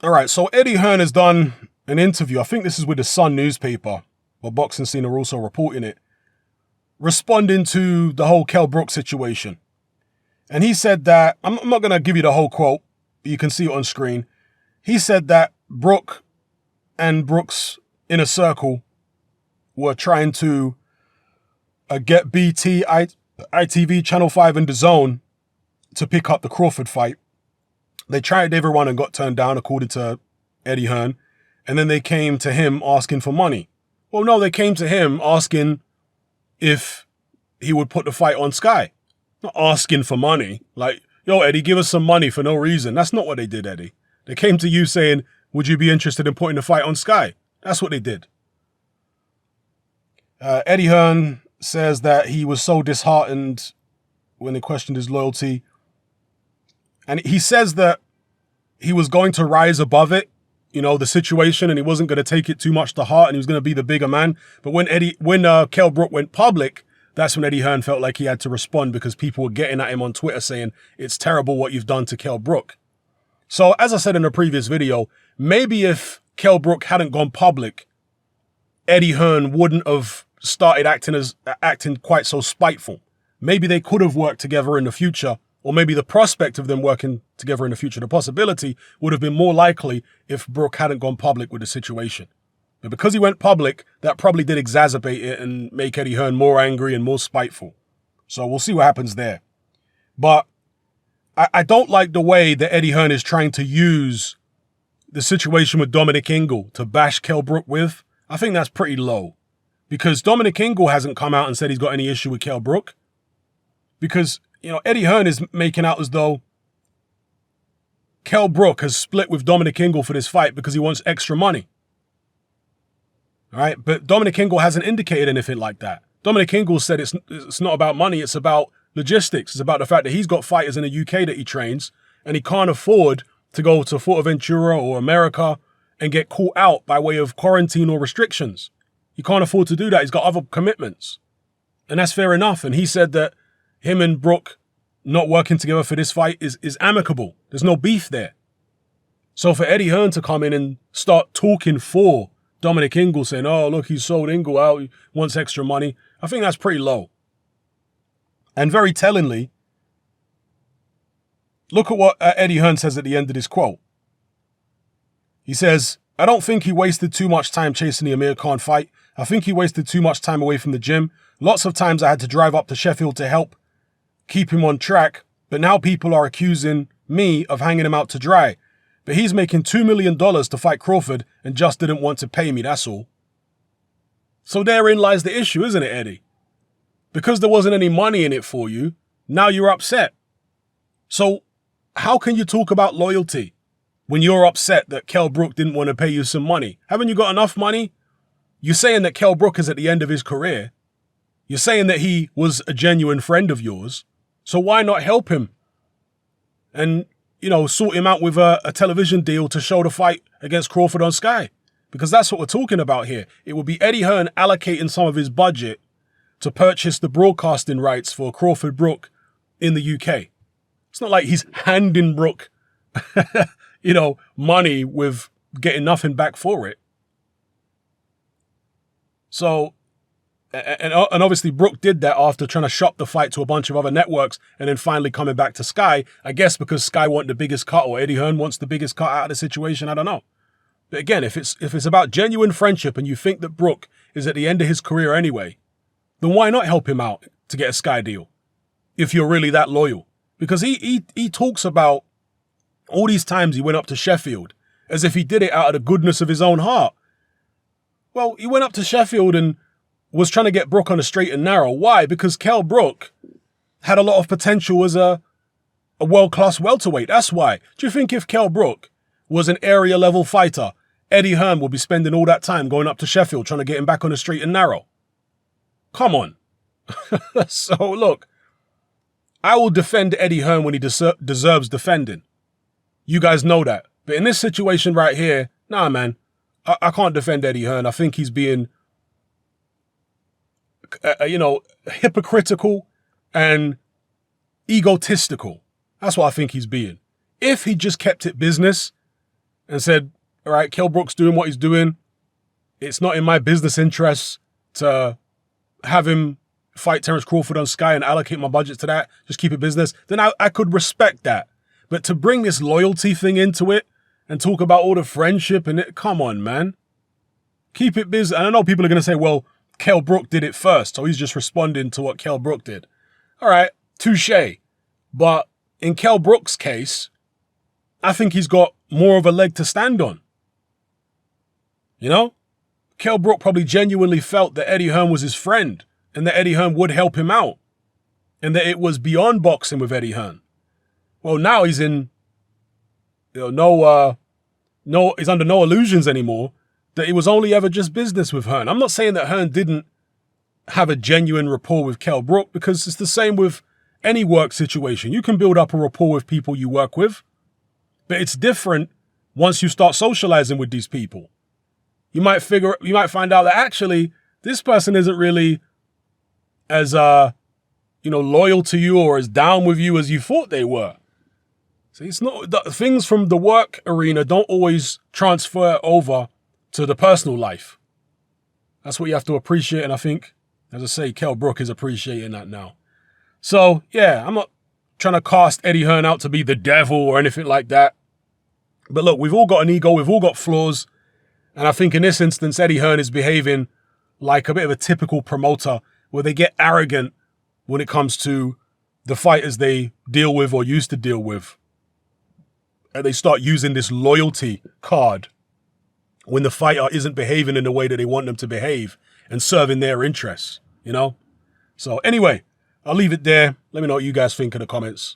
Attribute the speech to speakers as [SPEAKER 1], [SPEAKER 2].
[SPEAKER 1] All right, so Eddie Hearn has done an interview. I think this is with the Sun newspaper, but Boxing Scene are also reporting it, responding to the whole Kell Brook situation. And he said that, I'm not going to give you the whole quote, but you can see it on screen. He said that Brook and Brook's inner circle were trying to get BT, ITV, Channel 5 and DAZN to pick up the Crawford fight. They tried everyone and got turned down, according to Eddie Hearn. And then they came to him asking for money. Well, no, they came to him asking if he would put the fight on Sky. Not asking for money. Like, yo, Eddie, give us some money for no reason. That's not what they did, Eddie. They came to you saying, would you be interested in putting the fight on Sky? That's what they did. Eddie Hearn says that he was so disheartened when they questioned his loyalty. And he says that he was going to rise above it, you know, the situation, and he wasn't going to take it too much to heart, and he was going to be the bigger man. But when Kell Brook went public, that's when Eddie Hearn felt like he had to respond, because people were getting at him on Twitter saying, it's terrible what you've done to Kell Brook. So as I said in the previous video, maybe if Kell Brook hadn't gone public, Eddie Hearn wouldn't have started acting quite so spiteful. Maybe they could have worked together in the future, or maybe the prospect of them working together in the future, the possibility would have been more likely if Brook hadn't gone public with the situation. But because he went public, that probably did exacerbate it and make Eddie Hearn more angry and more spiteful. So we'll see what happens there. But I don't like the way that Eddie Hearn is trying to use the situation with Dominic Ingle to bash Kell Brook with. I think that's pretty low, because Dominic Ingle hasn't come out and said he's got any issue with Kell Brook. Because, you know, Eddie Hearn is making out as though Kell Brook has split with Dominic Ingle for this fight because he wants extra money. All right, but Dominic Ingle hasn't indicated anything like that. Dominic Ingle said it's not about money, it's about logistics. It's about the fact that he's got fighters in the UK that he trains, and he can't afford to go to Fuerteventura or America and get caught out by way of quarantine or restrictions. He can't afford to do that. He's got other commitments. And that's fair enough. And he said that him and Brook not working together for this fight is amicable. There's no beef there. So for Eddie Hearn to come in and start talking for Dominic Ingle, saying, oh, look, he sold Ingle out, he wants extra money, I think that's pretty low. And very tellingly, look at what Eddie Hearn says at the end of this quote. He says, I don't think he wasted too much time chasing the Amir Khan fight. I think he wasted too much time away from the gym. Lots of times I had to drive up to Sheffield to help keep him on track, but now people are accusing me of hanging him out to dry. But he's making $2 million to fight Crawford and just didn't want to pay me, that's all. So therein lies the issue, isn't it, Eddie? Because there wasn't any money in it for you, now you're upset. So how can you talk about loyalty when you're upset that Kell Brook didn't want to pay you some money? Haven't you got enough money? You're saying that Kell Brook is at the end of his career. You're saying that he was a genuine friend of yours. So why not help him and, you know, sort him out with a television deal to show the fight against Crawford on Sky? Because that's what we're talking about here. It would be Eddie Hearn allocating some of his budget to purchase the broadcasting rights for Crawford Brook in the UK. It's not like he's handing Brook, you know, money with getting nothing back for it. So, and obviously Brook did that after trying to shop the fight to a bunch of other networks and then finally coming back to Sky. I guess because Sky wanted the biggest cut, or Eddie Hearn wants the biggest cut out of the situation. I don't know. But again, if it's about genuine friendship and you think that Brook is at the end of his career anyway, then why not help him out to get a Sky deal if you're really that loyal? Because he talks about all these times he went up to Sheffield as if he did it out of the goodness of his own heart. Well, he went up to Sheffield and was trying to get Brook on a straight and narrow. Why? Because Kell Brook had a lot of potential as a world-class welterweight. That's why. Do you think if Kell Brook was an area-level fighter, Eddie Hearn would be spending all that time going up to Sheffield trying to get him back on a straight and narrow? Come on. So, look, I will defend Eddie Hearn when he deserves defending. You guys know that. But in this situation right here, nah, man, I can't defend Eddie Hearn. I think he's being, you know, hypocritical and egotistical. That's what I think he's being. If he just kept it business and said, all right, Kell Brook's doing what he's doing. It's not in my business interests to have him fight Terence Crawford on Sky and allocate my budget to that, just keep it business, then I could respect that. But to bring this loyalty thing into it and talk about all the friendship and it, come on, man. Keep it business. And I know people are going to say, well, Kell Brook did it first, so he's just responding to what Kell Brook did. All right, touche. But in Kell Brook's case, I think he's got more of a leg to stand on. You know? Kell Brook probably genuinely felt that Eddie Hearn was his friend and that Eddie Hearn would help him out and that it was beyond boxing with Eddie Hearn. Well, now he's in, he's under no illusions anymore that it was only ever just business with Hearn. I'm not saying that Hearn didn't have a genuine rapport with Kell Brook, because it's the same with any work situation. You can build up a rapport with people you work with, but it's different once you start socializing with these people. You might find out that actually this person isn't really as loyal to you or as down with you as you thought they were. See, it's not things from the work arena don't always transfer over to the personal life. That's what you have to appreciate, and I think, as I say, Kell Brook is appreciating that now. So yeah, I'm not trying to cast Eddie Hearn out to be the devil or anything like that. But look, we've all got an ego, we've all got flaws. And I think in this instance, Eddie Hearn is behaving like a bit of a typical promoter where they get arrogant when it comes to the fighters they deal with or used to deal with. And they start using this loyalty card when the fighter isn't behaving in the way that they want them to behave and serving their interests, you know? So anyway, I'll leave it there. Let me know what you guys think in the comments.